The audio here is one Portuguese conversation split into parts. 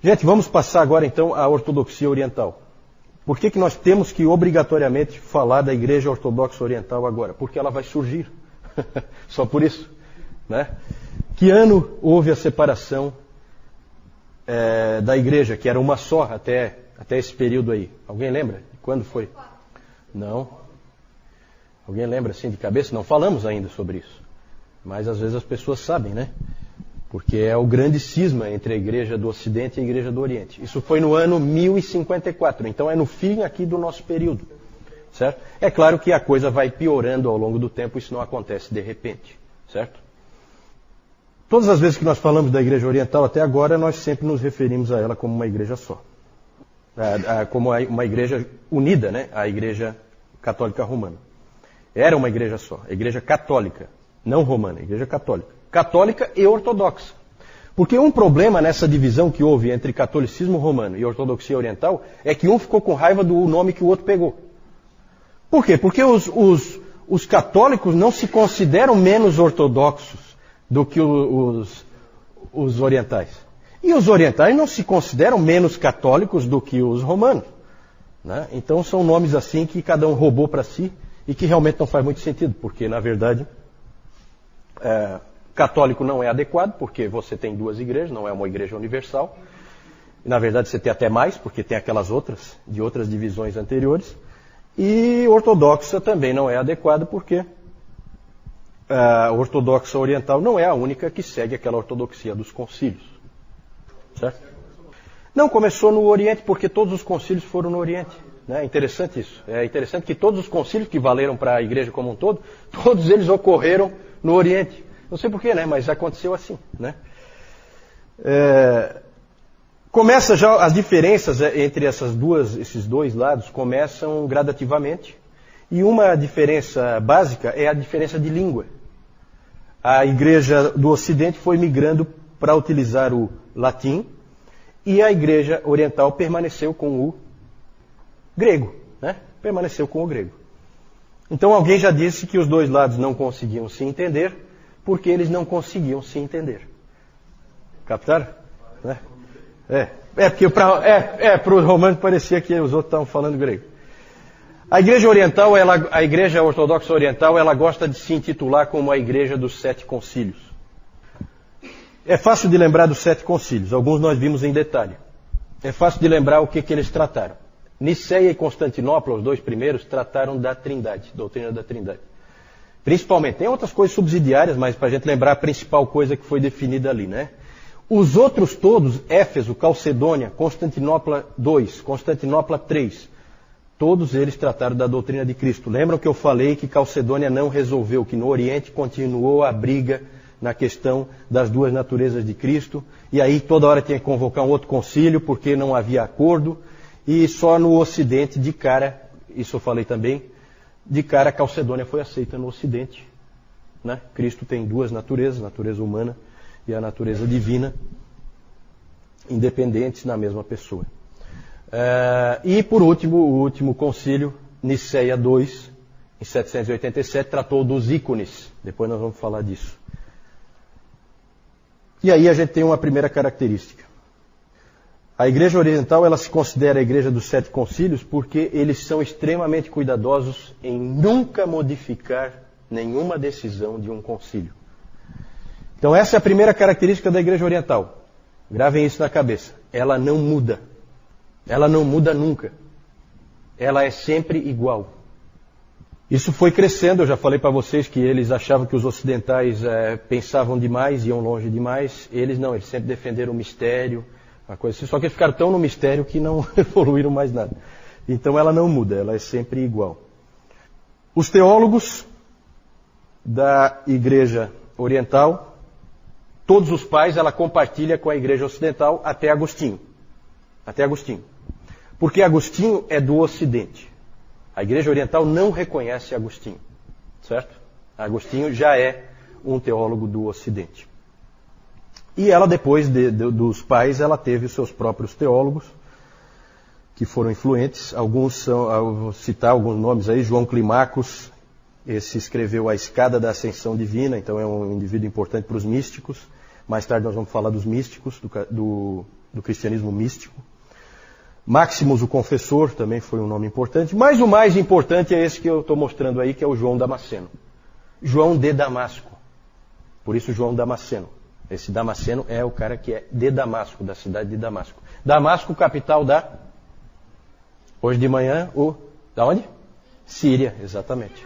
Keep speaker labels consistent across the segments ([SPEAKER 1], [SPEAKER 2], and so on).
[SPEAKER 1] Gente, vamos passar agora então à ortodoxia oriental. Por que nós temos que obrigatoriamente falar da Igreja Ortodoxa Oriental agora? Porque ela vai surgir. Só por isso. Né? Que ano houve a separação da Igreja, que era uma só até esse período aí? Alguém lembra? Quando foi? Não. Alguém lembra assim de cabeça? Não falamos ainda sobre isso. Mas às vezes as pessoas sabem, né? Porque é o grande cisma entre a Igreja do Ocidente e a Igreja do Oriente. Isso foi no ano 1054, então é no fim aqui do nosso período. Certo? É claro que a coisa vai piorando ao longo do tempo, isso não acontece de repente. Certo? Todas as vezes que nós falamos da Igreja Oriental até agora, nós sempre nos referimos a ela como uma igreja só. Como uma igreja unida, né? A Igreja Católica Romana. Era uma igreja só, a Igreja Católica, não romana, a Igreja Católica. Católica e ortodoxa. Porque um problema nessa divisão que houve entre catolicismo romano e ortodoxia oriental é que um ficou com raiva do nome que o outro pegou. Por quê? Porque os católicos não se consideram menos ortodoxos do que os orientais. E os orientais não se consideram menos católicos do que os romanos. Né? Então são nomes assim que cada um roubou para si e que realmente não faz muito sentido, porque na verdade católico não é adequado, porque você tem duas igrejas, não é uma igreja universal. E, na verdade, você tem até mais, porque tem aquelas outras, de outras divisões anteriores. E ortodoxa também não é adequado, porque a ortodoxa oriental não é a única que segue aquela ortodoxia dos concílios. Certo? Não, começou no Oriente, porque todos os concílios foram no Oriente. É interessante isso. É interessante que todos os concílios que valeram para a igreja como um todo, todos eles ocorreram no Oriente. Não sei porquê, né? Mas aconteceu assim, né? Começa já as diferenças entre esses dois lados começam gradativamente. E uma diferença básica é a diferença de língua. A igreja do Ocidente foi migrando para utilizar o latim e a igreja oriental permaneceu com o grego, né? Permaneceu com o grego. Então alguém já disse que os dois lados não conseguiam se entender porque eles não conseguiam se entender. Captaram? Né? Porque para os romanos parecia que os outros estavam falando grego. A igreja oriental, a igreja ortodoxa oriental, ela gosta de se intitular como a igreja dos 7 concílios. É fácil de lembrar dos 7 concílios, alguns nós vimos em detalhe. É fácil de lembrar o que eles trataram. Niceia e Constantinopla, os dois primeiros, trataram da Trindade, doutrina da Trindade. Principalmente, tem outras coisas subsidiárias, mas para a gente lembrar a principal coisa que foi definida ali, né? Os outros todos, Éfeso, Calcedônia, Constantinopla II, Constantinopla III, todos eles trataram da doutrina de Cristo. Lembram que eu falei que Calcedônia não resolveu, que no Oriente continuou a briga na questão das duas naturezas de Cristo, e aí toda hora tinha que convocar um outro concílio, porque não havia acordo, e só no Ocidente, de cara, isso eu falei também, de cara, a Calcedônia foi aceita no Ocidente. Né? Cristo tem duas naturezas, a natureza humana e a natureza divina, independentes na mesma pessoa. E, por último, o último concílio, Niceia II, em 787, tratou dos ícones. Depois nós vamos falar disso. E aí a gente tem uma primeira característica. A Igreja Oriental, ela se considera a Igreja dos 7 concílios porque eles são extremamente cuidadosos em nunca modificar nenhuma decisão de um concílio. Então essa é a primeira característica da Igreja Oriental. Gravem isso na cabeça. Ela não muda. Ela não muda nunca. Ela é sempre igual. Isso foi crescendo, eu já falei para vocês que eles achavam que os ocidentais pensavam demais, iam longe demais. Eles não, eles sempre defenderam o mistério, uma coisa assim, só que eles ficaram tão no mistério que não evoluíram mais nada. Então ela não muda, ela é sempre igual. Os teólogos da Igreja Oriental, todos os pais, ela compartilha com a Igreja Ocidental até Agostinho. Até Agostinho. Porque Agostinho é do Ocidente. A Igreja Oriental não reconhece Agostinho. Certo? Agostinho já é um teólogo do Ocidente. E ela, depois dos pais, ela teve os seus próprios teólogos, que foram influentes. Alguns são, eu vou citar alguns nomes aí, João Climacus, esse escreveu A Escada da Ascensão Divina, então é um indivíduo importante para os místicos. Mais tarde nós vamos falar dos místicos, do cristianismo místico. Maximus, o confessor, também foi um nome importante. Mas o mais importante é esse que eu estou mostrando aí, que é o João Damasceno. João de Damasco. Por isso João Damasceno. Esse Damasceno é o cara que é de Damasco, da cidade de Damasco. Damasco, capital da... Hoje de manhã, da onde? Síria, exatamente.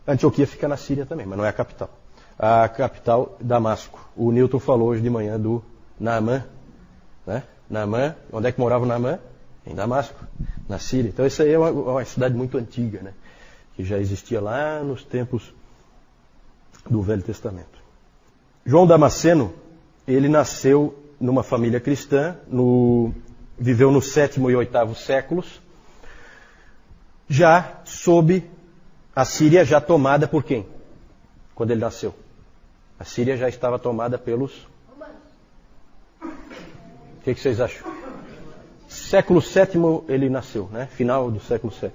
[SPEAKER 1] Antioquia fica na Síria também, mas não é a capital. A capital, Damasco. O Newton falou hoje de manhã do Naamã, né? Naamã, onde é que morava o Naamã? Em Damasco, na Síria. Então isso aí é uma cidade muito antiga, né? Que já existia lá nos tempos do Velho Testamento. João Damasceno, ele nasceu numa família cristã, viveu no 7º e 8º séculos, já sob a Síria já tomada por quem? Quando ele nasceu. A Síria já estava tomada pelos... O que vocês acham? Século VII ele nasceu, né? Final do século VII.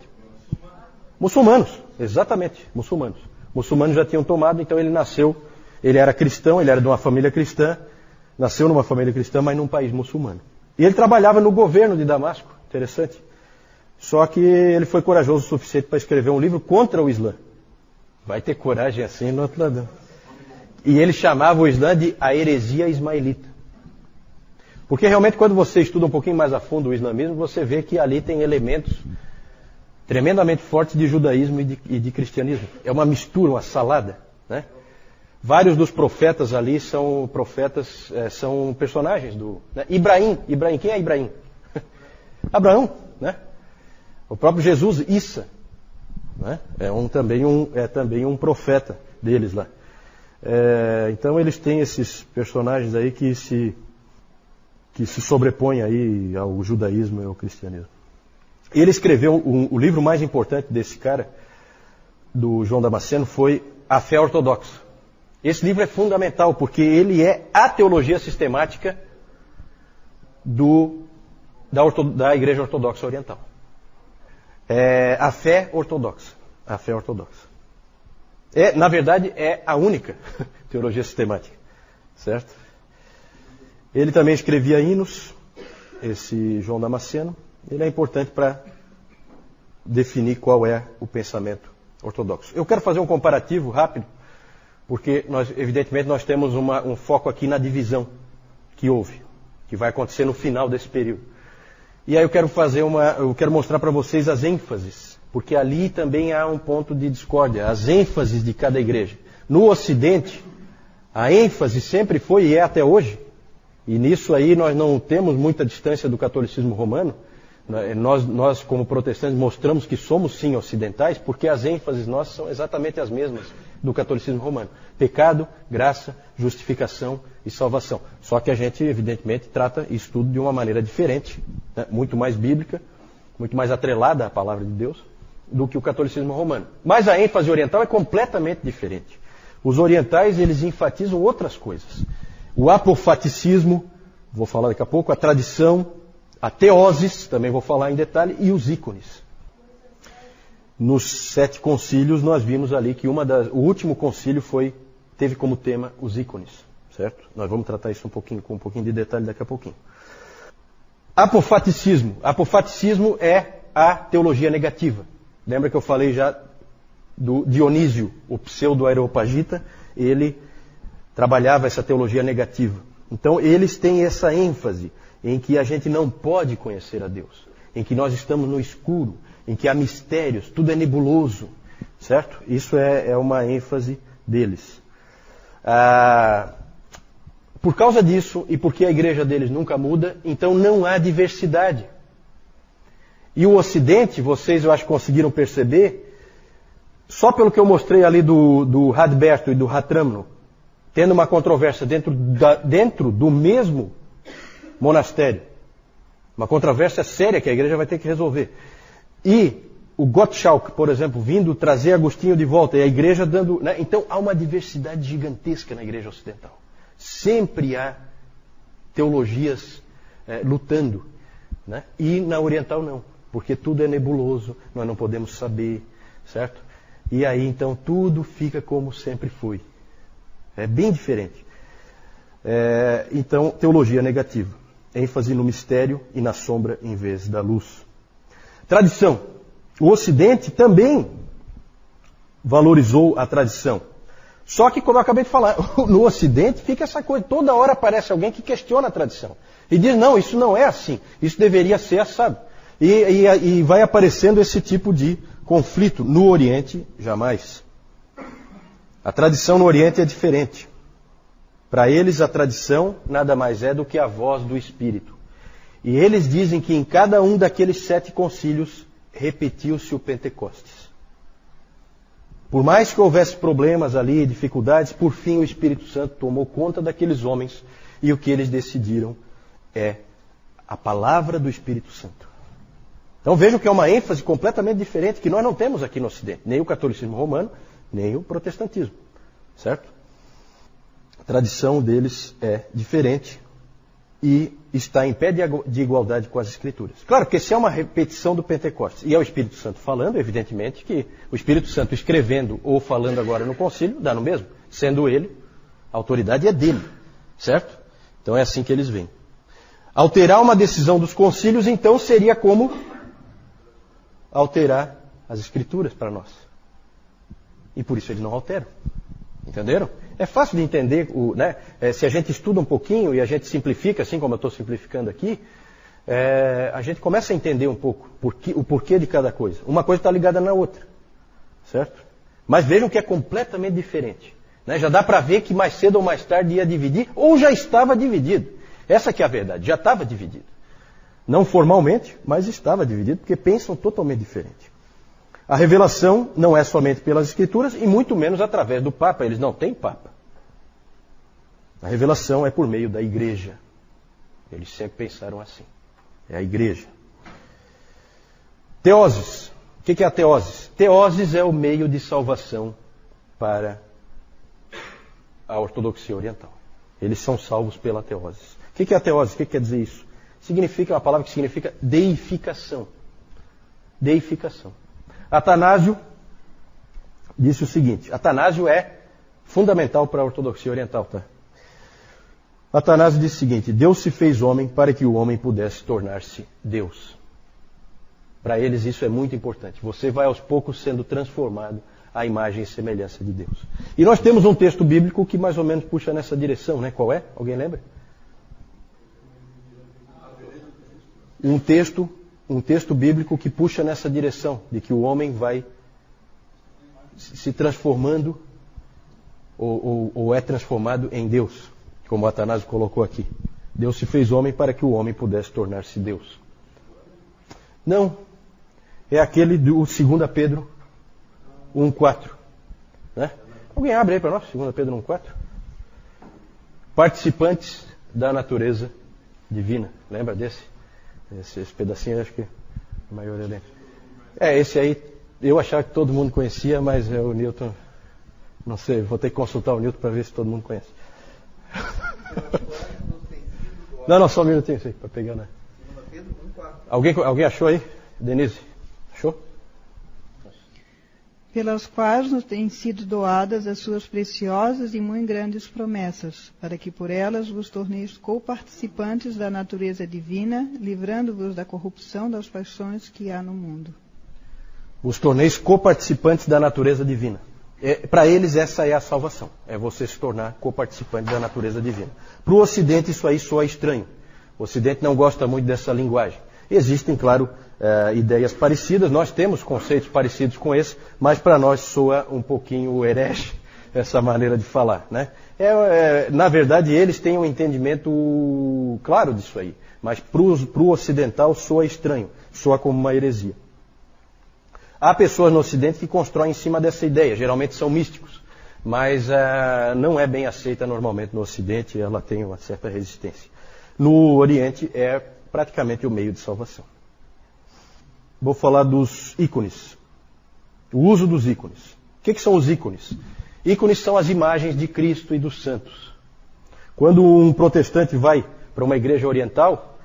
[SPEAKER 1] Muçulmanos, exatamente, muçulmanos. Muçulmanos já tinham tomado, então ele nasceu, ele era cristão, ele era de uma família cristã, nasceu numa família cristã, mas num país muçulmano. E ele trabalhava no governo de Damasco, interessante. Só que ele foi corajoso o suficiente para escrever um livro contra o Islã. Vai ter coragem assim no outro lado. E ele chamava o Islã de a heresia ismaelita. Porque realmente quando você estuda um pouquinho mais a fundo o islamismo, você vê que ali tem elementos tremendamente fortes de judaísmo e de cristianismo. É uma mistura, uma salada, né? Vários dos profetas ali são profetas, são personagens do... Né? Ibrahim, quem é Ibrahim? Abraão, né? O próprio Jesus, Issa, né? É também um profeta deles lá. Então eles têm esses personagens aí que se sobrepõem aí ao judaísmo e ao cristianismo. Ele escreveu o livro mais importante desse cara, do João Damasceno, foi A Fé Ortodoxa. Esse livro é fundamental porque ele é a teologia sistemática da Igreja Ortodoxa Oriental. A fé ortodoxa. A fé ortodoxa. Na verdade, é a única teologia sistemática. Certo? Ele também escrevia hinos, esse João Damasceno. Ele é importante para definir qual é o pensamento ortodoxo. Eu quero fazer um comparativo rápido, porque evidentemente nós temos um foco aqui na divisão que houve, que vai acontecer no final desse período. E aí eu quero mostrar para vocês as ênfases, porque ali também há um ponto de discórdia, as ênfases de cada igreja. No Ocidente, a ênfase sempre foi e é até hoje, e nisso aí nós não temos muita distância do catolicismo romano. Nós, como protestantes, mostramos que somos sim ocidentais, porque as ênfases nossas são exatamente as mesmas do catolicismo romano. Pecado, graça, justificação e salvação. Só que a gente, evidentemente, trata isso tudo de uma maneira diferente, né? Muito mais bíblica, muito mais atrelada à palavra de Deus, do que o catolicismo romano. Mas a ênfase oriental é completamente diferente. Os orientais, eles enfatizam outras coisas. O apofaticismo, vou falar daqui a pouco, a tradição, a teoses, também vou falar em detalhe, e os ícones. Nos 7 concílios nós vimos ali que o último concílio teve como tema os ícones, certo? Nós vamos tratar isso com um pouquinho de detalhe daqui a pouquinho. Apofaticismo. Apofaticismo é a teologia negativa. Lembra que eu falei já do Dionísio, o pseudo-areopagita? Ele trabalhava essa teologia negativa. Então eles têm essa ênfase em que a gente não pode conhecer a Deus, em que nós estamos no escuro, em que há mistérios, tudo é nebuloso, certo? Isso é uma ênfase deles. Por causa disso, e porque a igreja deles nunca muda, então não há diversidade. E o Ocidente, vocês eu acho que conseguiram perceber, só pelo que eu mostrei ali do Radberto e do Ratramno, tendo uma controvérsia dentro do mesmo monastério. Uma controvérsia séria que a igreja vai ter que resolver. E o Gottschalk, por exemplo, vindo trazer Agostinho de volta, e a igreja dando... Né? Então há uma diversidade gigantesca na igreja ocidental. Sempre há teologias lutando. Né? E na oriental não, porque tudo é nebuloso, nós não podemos saber, certo? E aí então tudo fica como sempre foi. É bem diferente. Então, teologia negativa. ênfase no mistério e na sombra em vez da luz. Tradição. O Ocidente também valorizou a tradição. Só que, como eu acabei de falar, no Ocidente fica essa coisa, toda hora aparece alguém que questiona a tradição. E diz, não, isso não é assim, isso deveria ser assado. E vai aparecendo esse tipo de conflito. No Oriente, jamais. A tradição no Oriente é diferente. Para eles, a tradição nada mais é do que a voz do Espírito. E eles dizem que em cada um daqueles 7 concílios repetiu-se o Pentecostes. Por mais que houvesse problemas ali, dificuldades, por fim o Espírito Santo tomou conta daqueles homens e o que eles decidiram é a palavra do Espírito Santo. Então vejam que é uma ênfase completamente diferente que nós não temos aqui no Ocidente. Nem o catolicismo romano, nem o protestantismo. Certo? A tradição deles é diferente e está em pé de igualdade com as Escrituras. Claro que se é uma repetição do Pentecostes e é o Espírito Santo falando, evidentemente que o Espírito Santo escrevendo ou falando agora no concílio, dá no mesmo. Sendo ele, a autoridade é dele. Certo? Então é assim que eles veem. Alterar uma decisão dos concílios, então, seria como alterar as Escrituras para nós. E por isso eles não alteram. Entenderam? É fácil de entender, né? Se a gente estuda um pouquinho e a gente simplifica, assim como eu estou simplificando aqui, a gente começa a entender um pouco o porquê de cada coisa. Uma coisa está ligada na outra. Certo? Mas vejam que é completamente diferente. Né? Já dá para ver que mais cedo ou mais tarde ia dividir, ou já estava dividido. Essa que é a verdade, já estava dividido. Não formalmente, mas estava dividido, porque pensam totalmente diferente. A revelação não é somente pelas Escrituras e muito menos através do Papa. Eles não têm Papa. A revelação é por meio da Igreja. Eles sempre pensaram assim. É a Igreja. Teoses. O que é a teoses? Teoses é o meio de salvação para a ortodoxia oriental. Eles são salvos pela teoses. O que é a teose? O que quer dizer isso? Significa uma palavra que significa deificação. Deificação. Atanásio disse o seguinte, Atanásio é fundamental para a ortodoxia oriental, tá? Atanásio disse o seguinte, Deus se fez homem para que o homem pudesse tornar-se Deus. Para eles isso é muito importante. Você vai aos poucos sendo transformado à imagem e semelhança de Deus. E nós temos um texto bíblico que mais ou menos puxa nessa direção, né? Qual é? Alguém lembra? Um texto bíblico que puxa nessa direção, de que o homem vai se transformando ou é transformado em Deus, como Atanásio colocou aqui. Deus se fez homem para que o homem pudesse tornar-se Deus. Não, é aquele do 2 Pedro 1,4. Né? Alguém abre aí para nós, 2 Pedro 1,4? Participantes da natureza divina. Lembra desse? Esse pedacinho, acho que a maioria lembra. Esse aí, eu achava que todo mundo conhecia, mas o Newton, não sei, vou ter que consultar o Newton para ver se todo mundo conhece. Não, só um minutinho, para pegar, né? Alguém achou aí? Denise, achou?
[SPEAKER 2] Pelas quais nos têm sido doadas as suas preciosas e muito grandes promessas, para que por elas vos torneis coparticipantes da natureza divina, livrando-vos da corrupção das paixões que há no mundo.
[SPEAKER 1] Vos torneis coparticipantes da natureza divina. Para eles essa é a salvação, é você se tornar coparticipante da natureza divina. Para o Ocidente isso aí soa estranho. O Ocidente não gosta muito dessa linguagem. Existem, claro, ideias parecidas, nós temos conceitos parecidos com esse, mas para nós soa um pouquinho herege essa maneira de falar. Né? Na verdade, eles têm um entendimento claro disso aí, mas para o ocidental soa estranho, soa como uma heresia. Há pessoas no Ocidente que constroem em cima dessa ideia, geralmente são místicos, mas não é bem aceita normalmente no Ocidente, ela tem uma certa resistência. No Oriente é praticamente o meio de salvação. Vou falar dos ícones. O uso dos ícones. O que são os ícones? Ícones são as imagens de Cristo e dos santos. Quando um protestante vai para uma igreja oriental,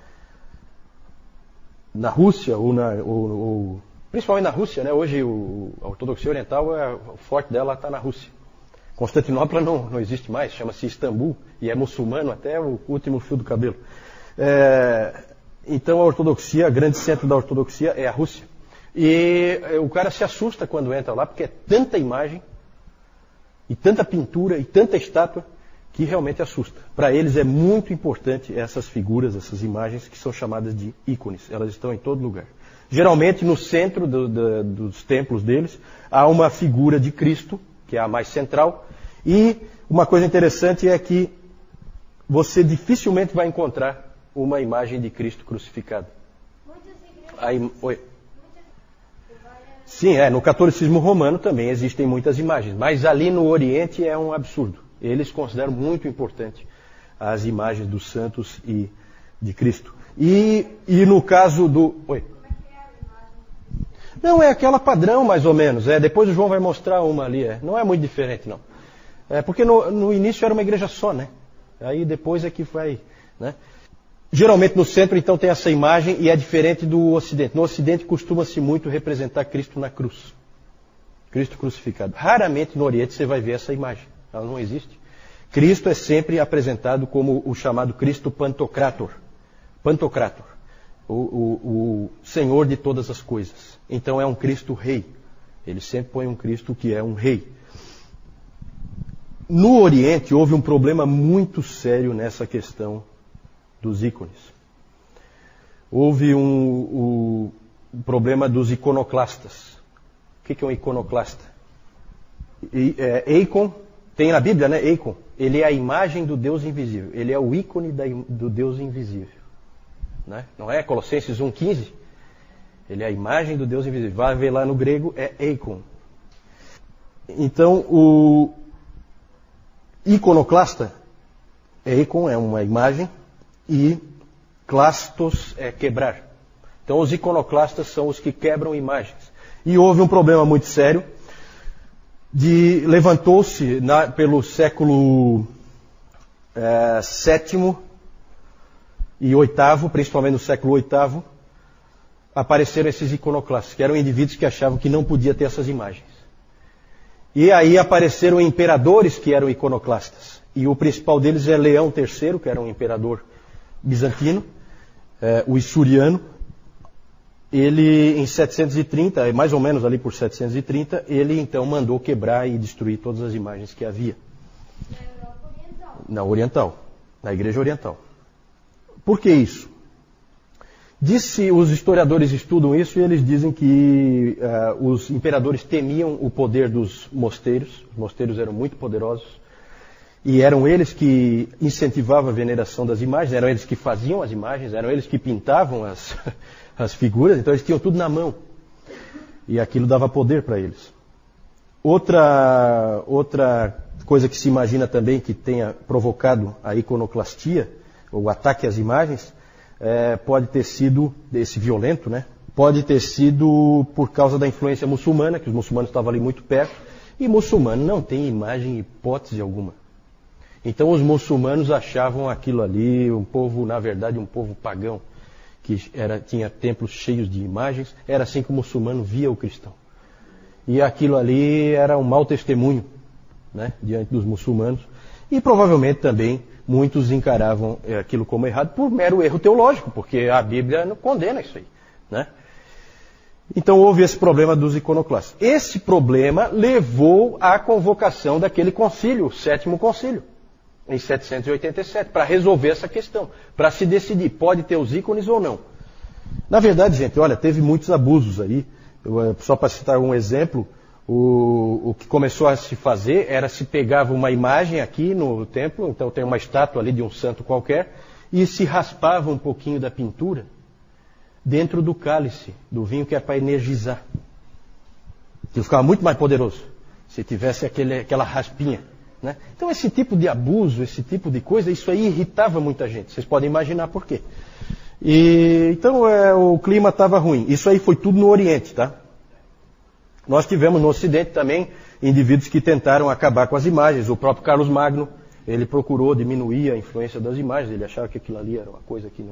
[SPEAKER 1] na Rússia, principalmente na Rússia, né? Hoje a ortodoxia oriental, o forte dela está na Rússia. Constantinopla não existe mais, chama-se Istambul, e é muçulmano até o último fio do cabelo. Então a ortodoxia, o grande centro da ortodoxia é a Rússia. E o cara se assusta quando entra lá, porque é tanta imagem, e tanta pintura, e tanta estátua, que realmente assusta. Para eles é muito importante essas figuras, essas imagens, que são chamadas de ícones. Elas estão em todo lugar. Geralmente no centro dos templos deles, há uma figura de Cristo, que é a mais central. E uma coisa interessante é que você dificilmente vai encontrar uma imagem de Cristo crucificado. Oi. Sim, no catolicismo romano também existem muitas imagens, mas ali no Oriente é um absurdo. Eles consideram muito importante as imagens dos santos e de Cristo. E no caso do... Oi. Não, é aquela padrão mais ou menos. Depois o João vai mostrar uma ali. Não é muito diferente, não. Porque no início era uma igreja só, né? Aí depois é que vai... Né? Geralmente no centro, então, tem essa imagem e é diferente do Ocidente. No Ocidente costuma-se muito representar Cristo na cruz. Cristo crucificado. Raramente no Oriente você vai ver essa imagem. Ela não existe. Cristo é sempre apresentado como o chamado Cristo Pantocrator. Pantocrator. O Senhor de todas as coisas. Então é um Cristo rei. Ele sempre põe um Cristo que é um rei. No Oriente houve um problema muito sério nessa questão dos ícones. Houve um problema dos iconoclastas. O que é um iconoclasta? Eikon, tem na Bíblia, né? Eikon. Ele é a imagem do Deus invisível. Ele é o ícone do Deus invisível. Né? Não é Colossenses 1,15? Ele é a imagem do Deus invisível. Vai ver lá no grego, é Eikon. Então, o iconoclasta, Eikon é uma imagem, e clastos é quebrar. Então os iconoclastas são os que quebram imagens. E houve um problema muito sério. Levantou-se pelo século VII e VIII, principalmente no século VIII, apareceram esses iconoclastas, que eram indivíduos que achavam que não podia ter essas imagens. E aí apareceram imperadores que eram iconoclastas. E o principal deles é Leão III, que era um imperador bizantino, o Isuriano. Ele, em 730, mais ou menos ali por 730, ele então mandou quebrar e destruir todas as imagens que havia. Na Europa Oriental? Na Oriental, na Igreja Oriental. Por que isso? Os historiadores estudam isso e eles dizem que os imperadores temiam o poder dos mosteiros. Os mosteiros eram muito poderosos. E eram eles que incentivavam a veneração das imagens, eram eles que faziam as imagens, eram eles que pintavam as figuras, então eles tinham tudo na mão. E aquilo dava poder para eles. Outra coisa que se imagina também que tenha provocado a iconoclastia, o ataque às imagens, pode ter sido, esse violento, né? Pode ter sido por causa da influência muçulmana, que os muçulmanos estavam ali muito perto, e muçulmano não tem imagem em hipótese alguma. Então os muçulmanos achavam aquilo ali, um povo, na verdade, um povo pagão, que tinha templos cheios de imagens, era assim que o muçulmano via o cristão. E aquilo ali era um mau testemunho, né, diante dos muçulmanos, e provavelmente também muitos encaravam aquilo como errado por mero erro teológico, porque a Bíblia não condena isso aí, né? Então houve esse problema dos iconoclastas. Esse problema levou à convocação daquele concílio, o Sétimo Concílio, em 787, para resolver essa questão, para se decidir, pode ter os ícones ou não. Na verdade, gente, olha, teve muitos abusos aí. Só para citar um exemplo, o que começou a se fazer era se pegava uma imagem aqui no templo, então tem uma estátua ali de um santo qualquer, e se raspava um pouquinho da pintura dentro do cálice, do vinho, que é para energizar. Que ficava muito mais poderoso se tivesse aquela raspinha. Né? Então esse tipo de abuso, esse tipo de coisa, isso aí irritava muita gente. Vocês podem imaginar por quê. Então o clima estava ruim. Isso aí foi tudo no Oriente, tá? Nós tivemos no Ocidente também indivíduos que tentaram acabar com as imagens. O próprio Carlos Magno, ele procurou diminuir a influência das imagens. Ele achava que aquilo ali era uma coisa que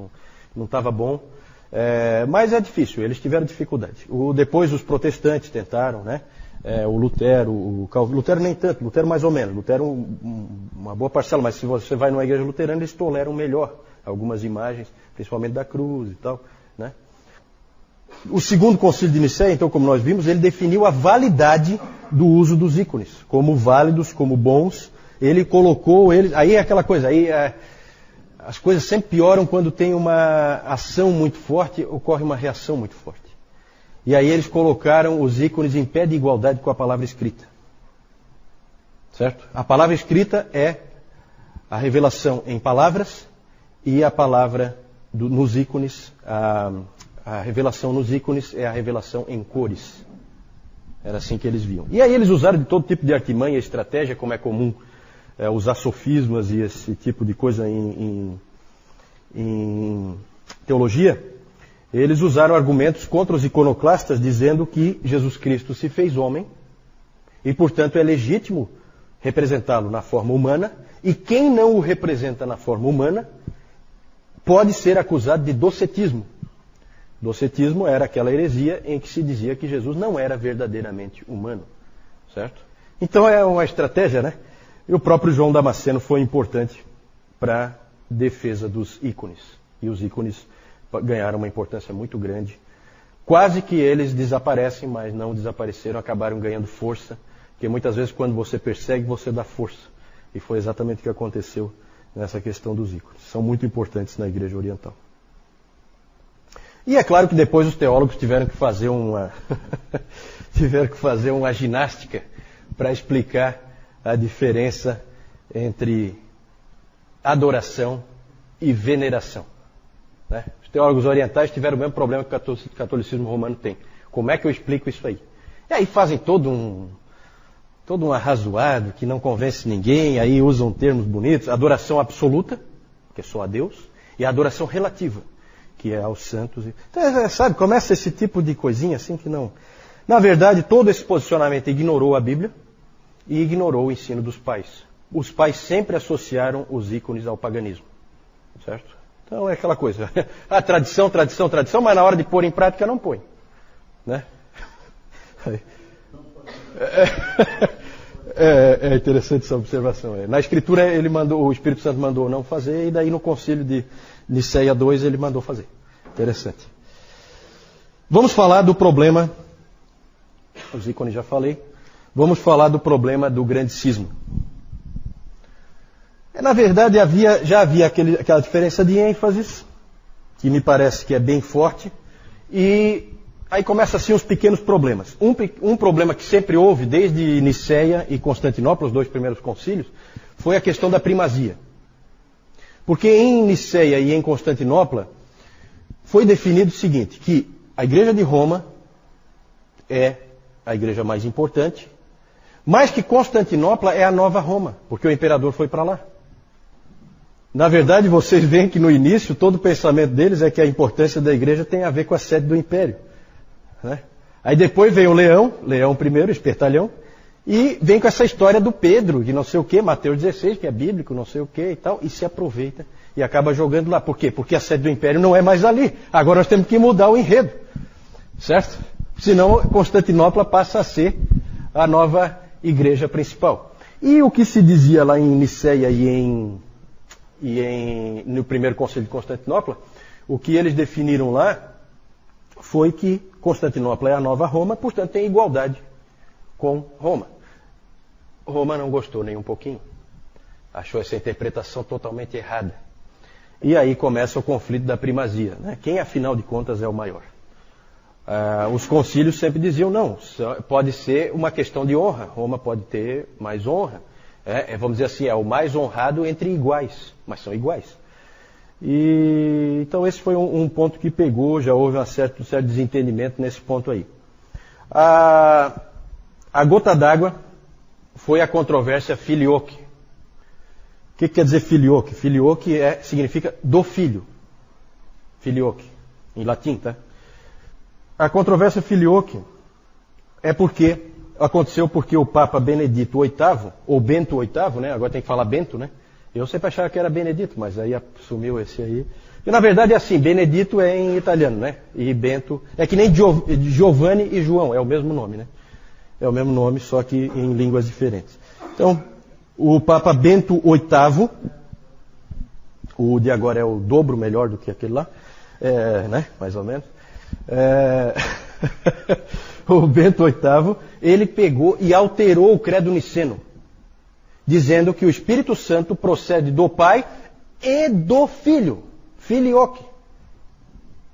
[SPEAKER 1] não estava bom. Mas é difícil, eles tiveram dificuldade. Depois os protestantes tentaram, né? o Lutero, o Calvino. Lutero nem tanto, Lutero mais ou menos. Lutero uma boa parcela, mas se você vai numa igreja luterana, eles toleram melhor algumas imagens, principalmente da cruz e tal, né? O segundo concílio de Nicéia, então, como nós vimos, ele definiu a validade do uso dos ícones, como válidos, como bons. Ele colocou eles... Aí é aquela coisa, as coisas sempre pioram quando tem uma ação muito forte, ocorre uma reação muito forte. E aí eles colocaram os ícones em pé de igualdade com a palavra escrita. Certo? A palavra escrita é a revelação em palavras e a palavra nos ícones, a revelação nos ícones é a revelação em cores. Era assim que eles viam. E aí eles usaram de todo tipo de artimanha e estratégia, como é comum usar sofismas e esse tipo de coisa em teologia. Eles usaram argumentos contra os iconoclastas, dizendo que Jesus Cristo se fez homem e, portanto, é legítimo representá-lo na forma humana, e quem não o representa na forma humana pode ser acusado de docetismo. Docetismo era aquela heresia em que se dizia que Jesus não era verdadeiramente humano. Certo? Então é uma estratégia, né? E o próprio João Damasceno foi importante para a defesa dos ícones. E os ícones ganharam uma importância muito grande. Quase que eles desaparecem, mas não desapareceram, acabaram ganhando força. Porque muitas vezes quando você persegue, você dá força. E foi exatamente o que aconteceu nessa questão dos ícones. São muito importantes na Igreja Oriental. E é claro que depois os teólogos tiveram que fazer uma ginástica para explicar a diferença entre adoração e veneração. Né? Os teólogos orientais tiveram o mesmo problema que o catolicismo romano tem. Como é que eu explico isso aí? E aí fazem todo um arrazoado que não convence ninguém, aí usam termos bonitos. Adoração absoluta, que é só a Deus, e a adoração relativa, que é aos santos. Então, sabe, começa esse tipo de coisinha assim que não... Na verdade, todo esse posicionamento ignorou a Bíblia e ignorou o ensino dos pais. Os pais sempre associaram os ícones ao paganismo. Certo? Então é aquela coisa. A tradição, mas na hora de pôr em prática não põe. Né? É interessante essa observação. Na Escritura o Espírito Santo mandou não fazer, e daí no concílio de Nicéia II ele mandou fazer. Interessante. Vamos falar do problema, os ícones já falei, vamos falar do problema do grande cisma. Na verdade já havia aquela diferença de ênfases, que me parece que é bem forte, e aí começam assim os pequenos problemas. Um problema que sempre houve, desde Nicéia e Constantinopla, os dois primeiros concílios, foi a questão da primazia. Porque em Nicéia e em Constantinopla foi definido o seguinte, que a Igreja de Roma é a igreja mais importante, mas que Constantinopla é a nova Roma, porque o imperador foi para lá. Na verdade, vocês veem que no início todo o pensamento deles é que a importância da igreja tem a ver com a sede do império. Né? Aí depois vem o Leão I, espertalhão, e vem com essa história do Pedro, que não sei o que, Mateus 16, que é bíblico, não sei o que e tal, e se aproveita e acaba jogando lá. Por quê? Porque a sede do império não é mais ali. Agora nós temos que mudar o enredo. Certo? Senão Constantinopla passa a ser a nova igreja principal. E o que se dizia lá em Nicéia no primeiro concílio de Constantinopla, o que eles definiram lá foi que Constantinopla é a nova Roma, portanto tem igualdade com Roma. Roma não gostou nem um pouquinho. Achou essa interpretação totalmente errada. E aí começa o conflito da primazia. Né? Quem, afinal de contas, é o maior? Os concílios sempre diziam, não, pode ser uma questão de honra. Roma pode ter mais honra. Vamos dizer assim, é o mais honrado entre iguais, mas são iguais. Então esse foi um ponto que pegou, já houve um certo desentendimento nesse ponto aí. A gota d'água foi a controvérsia filioque. O que quer dizer filioque? Filioque significa do filho. Filioque, em latim, tá? A controvérsia filioque aconteceu porque o Papa Benedito VIII, ou Bento VIII, né? Agora tem que falar Bento, né? Eu sempre achava que era Benedito, mas aí assumiu esse aí. E na verdade é assim, Benedito é em italiano, né? E Bento, é que nem Giovanni e João, é o mesmo nome, né? É o mesmo nome, só que em línguas diferentes. Então, o Papa Bento VIII, o de agora é o dobro melhor do que aquele lá, né? Mais ou menos. O Bento VIII, ele pegou e alterou o credo niceno, dizendo que o Espírito Santo procede do Pai e do Filho, filioque.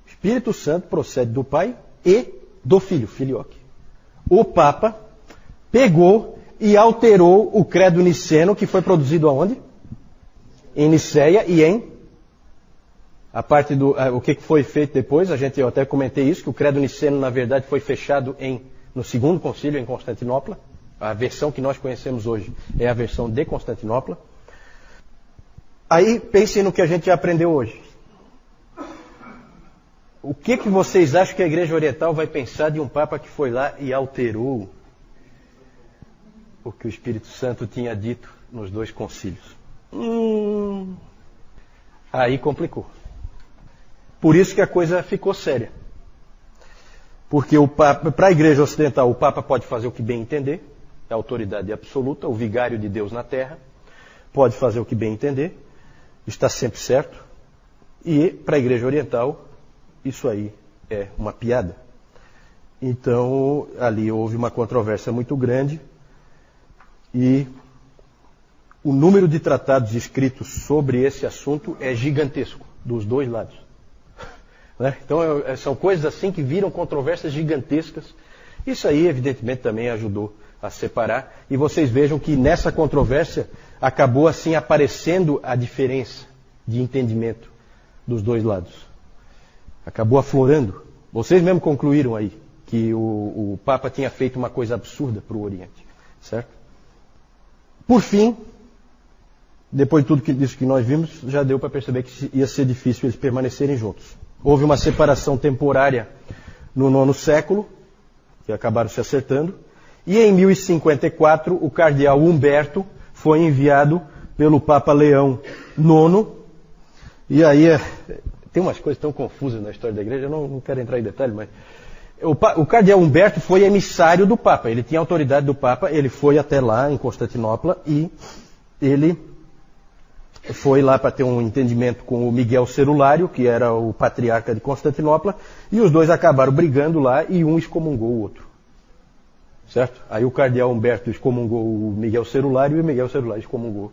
[SPEAKER 1] O Espírito Santo procede do Pai e do Filho, filioque. O Papa pegou e alterou o credo niceno, que foi produzido aonde? Em Niceia e a parte do o que foi feito depois, eu até comentei isso, que o credo niceno na verdade foi fechado no segundo concílio em Constantinopla. A versão que nós conhecemos hoje é a versão de Constantinopla. Aí pensem no que a gente já aprendeu hoje. O que vocês acham que a Igreja Oriental vai pensar de um Papa que foi lá e alterou o que o Espírito Santo tinha dito nos 2 concílios? Aí complicou. Por isso que a coisa ficou séria. Porque para a Igreja Ocidental, o Papa pode fazer o que bem entender, é a autoridade absoluta, o vigário de Deus na terra, pode fazer o que bem entender, está sempre certo. E para a Igreja Oriental, isso aí é uma piada. Então, ali houve uma controvérsia muito grande e o número de tratados escritos sobre esse assunto é gigantesco, dos 2 lados. Né? Então, são coisas assim que viram controvérsias gigantescas. Isso aí, evidentemente, também ajudou a separar. E vocês vejam que nessa controvérsia acabou assim aparecendo a diferença de entendimento dos 2 lados. Acabou aflorando. Vocês mesmo concluíram aí que o Papa tinha feito uma coisa absurda para o Oriente. Certo? Por fim, depois de tudo isso que nós vimos, já deu para perceber que ia ser difícil eles permanecerem juntos. Houve uma separação temporária no 9º século, que acabaram se acertando, e em 1054 o cardeal Humberto foi enviado pelo Papa Leão IX, e aí tem umas coisas tão confusas na história da igreja, eu não quero entrar em detalhe, mas o cardeal Humberto foi emissário do Papa, ele tinha autoridade do Papa, ele foi até lá em Constantinopla e ele foi lá para ter um entendimento com o Miguel Cerulário, que era o patriarca de Constantinopla, e os 2 acabaram brigando lá e um excomungou o outro. Certo? Aí o cardeal Humberto excomungou o Miguel Cerulário e o Miguel Cerulário excomungou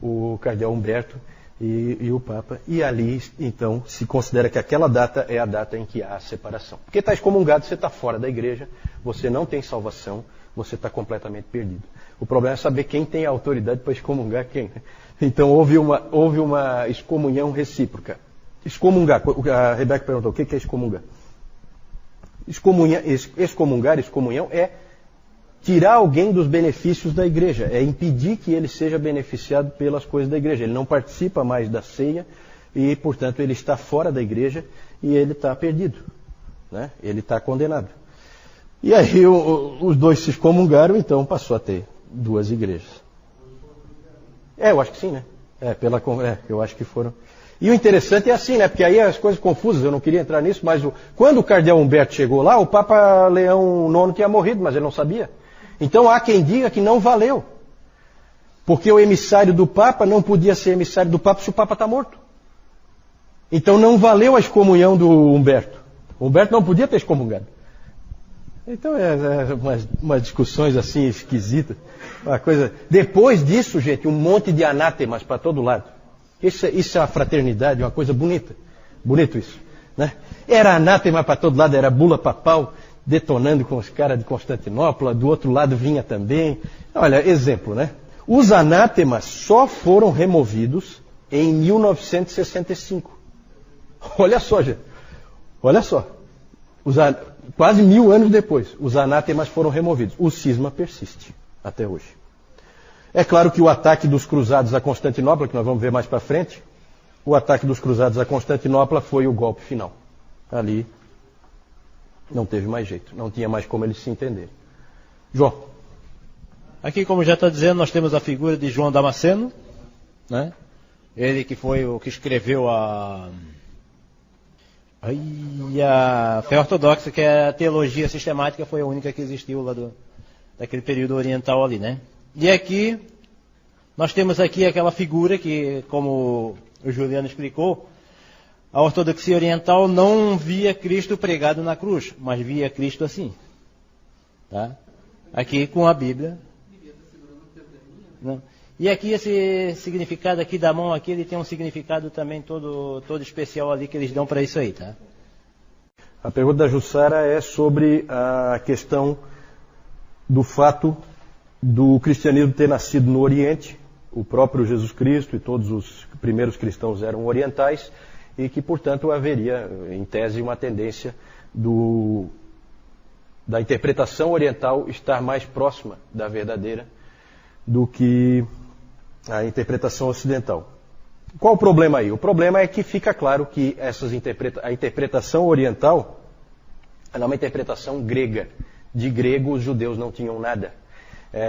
[SPEAKER 1] o cardeal Humberto e o Papa. E ali, então, se considera que aquela data é a data em que há a separação. Porque está excomungado, você está fora da igreja, você não tem salvação, você está completamente perdido. O problema é saber quem tem a autoridade para excomungar quem. Então houve uma excomunhão recíproca. Excomungar, a Rebeca perguntou, o que é excomungar? Excomunhão é tirar alguém dos benefícios da igreja, é impedir que ele seja beneficiado pelas coisas da igreja. Ele não participa mais da ceia e, portanto, ele está fora da igreja e ele está perdido. Né? Ele está condenado. E aí os 2 se excomungaram, então passou a ter 2 igrejas. Eu acho que sim, né? Eu acho que foram. E o interessante é assim, né? Porque aí as coisas confusas, eu não queria entrar nisso, mas quando o cardeal Humberto chegou lá, o Papa Leão IX tinha morrido, mas ele não sabia. Então há quem diga que não valeu. Porque o emissário do Papa não podia ser emissário do Papa se o Papa está morto. Então não valeu a excomunhão do Humberto. O Humberto não podia ter excomungado. Então umas discussões assim esquisitas. Uma coisa. Depois disso, gente, um monte de anátemas para todo lado. Isso é uma fraternidade, uma coisa bonita. Bonito isso. Né? Era anátema para todo lado, era bula papal, detonando com os caras de Constantinopla, do outro lado vinha também. Olha, exemplo, né? Os anátemas só foram removidos em 1965. Olha só, gente. Olha só. Quase 1000 anos depois, os anátemas foram removidos. O cisma persiste até hoje. É claro que o ataque dos cruzados a Constantinopla, que nós vamos ver mais para frente, o ataque dos cruzados a Constantinopla foi o golpe final. Ali não teve mais jeito, não tinha mais como eles se entenderem. João.
[SPEAKER 3] Aqui, como já está dizendo, nós temos a figura de João Damasceno, né? Ele que foi o que escreveu a fé ortodoxa, que é a teologia sistemática, foi a única que existiu lá daquele período oriental ali, né? E aqui, nós temos aqui aquela figura que, como o Juliano explicou, a ortodoxia oriental não via Cristo pregado na cruz, mas via Cristo assim. Tá? Aqui com a Bíblia. Não. E aqui esse significado aqui da mão aqui, ele tem um significado também todo especial ali que eles dão para isso aí, tá?
[SPEAKER 1] A pergunta da Jussara é sobre a questão do fato do cristianismo ter nascido no Oriente. O próprio Jesus Cristo e todos os primeiros cristãos eram orientais e que, portanto, haveria, em tese, uma tendência da interpretação oriental estar mais próxima da verdadeira do que a interpretação ocidental. Qual o problema aí? O problema é que fica claro que a interpretação oriental é uma interpretação grega. De grego, os judeus não tinham nada.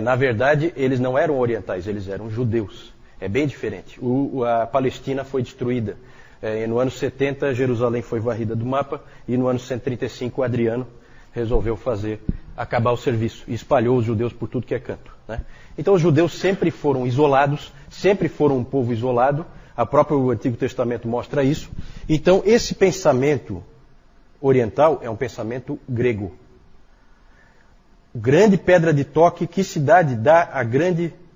[SPEAKER 1] Na verdade, eles não eram orientais, eles eram judeus. É bem diferente. A Palestina foi destruída. No ano 70, Jerusalém foi varrida do mapa, e no ano 135, Adriano resolveu acabar o serviço, e espalhou os judeus por tudo que é canto. Né? Então os judeus sempre foram isolados, sempre foram um povo isolado, o próprio Antigo Testamento mostra isso. Então esse pensamento oriental é um pensamento grego. Grande pedra de toque, que cidade dá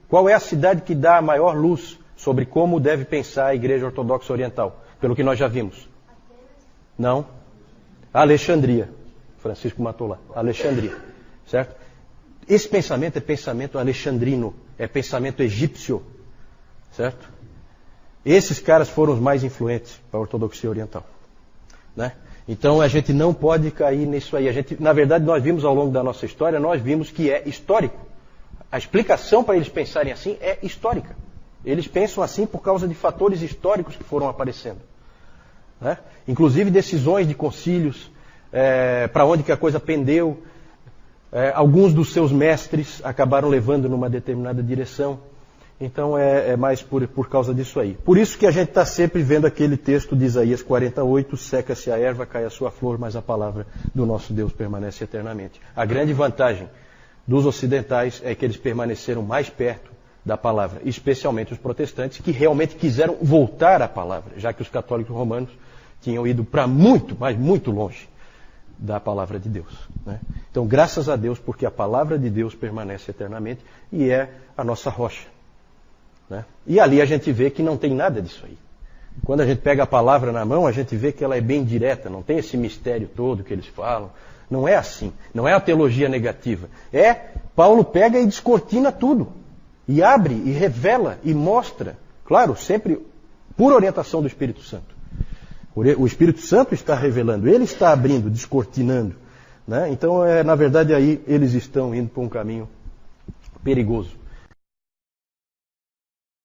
[SPEAKER 1] qual é a cidade que dá a maior luz sobre como deve pensar a Igreja Ortodoxa Oriental? Pelo que nós já vimos. Não. Alexandria. Francisco matou lá. Alexandria. Certo? Esse pensamento é pensamento alexandrino. É pensamento egípcio. Certo? Esses caras foram os mais influentes para a ortodoxia oriental. Né? Então a gente não pode cair nisso aí. Na verdade, nós vimos ao longo da nossa história, nós vimos que é histórico. A explicação para eles pensarem assim é histórica. Eles pensam assim por causa de fatores históricos que foram aparecendo. Né? Inclusive decisões de concílios, para onde que a coisa pendeu. Alguns dos seus mestres acabaram levando numa determinada direção. Então é mais por causa disso aí. Por isso que a gente está sempre vendo aquele texto de Isaías 48, seca-se a erva, cai a sua flor, mas a palavra do nosso Deus permanece eternamente. A grande vantagem dos ocidentais é que eles permaneceram mais perto da palavra, especialmente os protestantes, que realmente quiseram voltar à palavra, já que os católicos romanos tinham ido para muito, mas muito longe da palavra de Deus. Né? Então, graças a Deus, porque a palavra de Deus permanece eternamente e é a nossa rocha. Né? E ali a gente vê que não tem nada disso aí. Quando a gente pega a palavra na mão, a gente vê que ela é bem direta, não tem esse mistério todo que eles falam. Não é assim, não é a teologia negativa. Paulo pega e descortina tudo. E abre, e revela, e mostra. Claro, sempre por orientação do Espírito Santo. O Espírito Santo está revelando, ele está abrindo, descortinando. Né? Então, na verdade, aí eles estão indo por um caminho perigoso.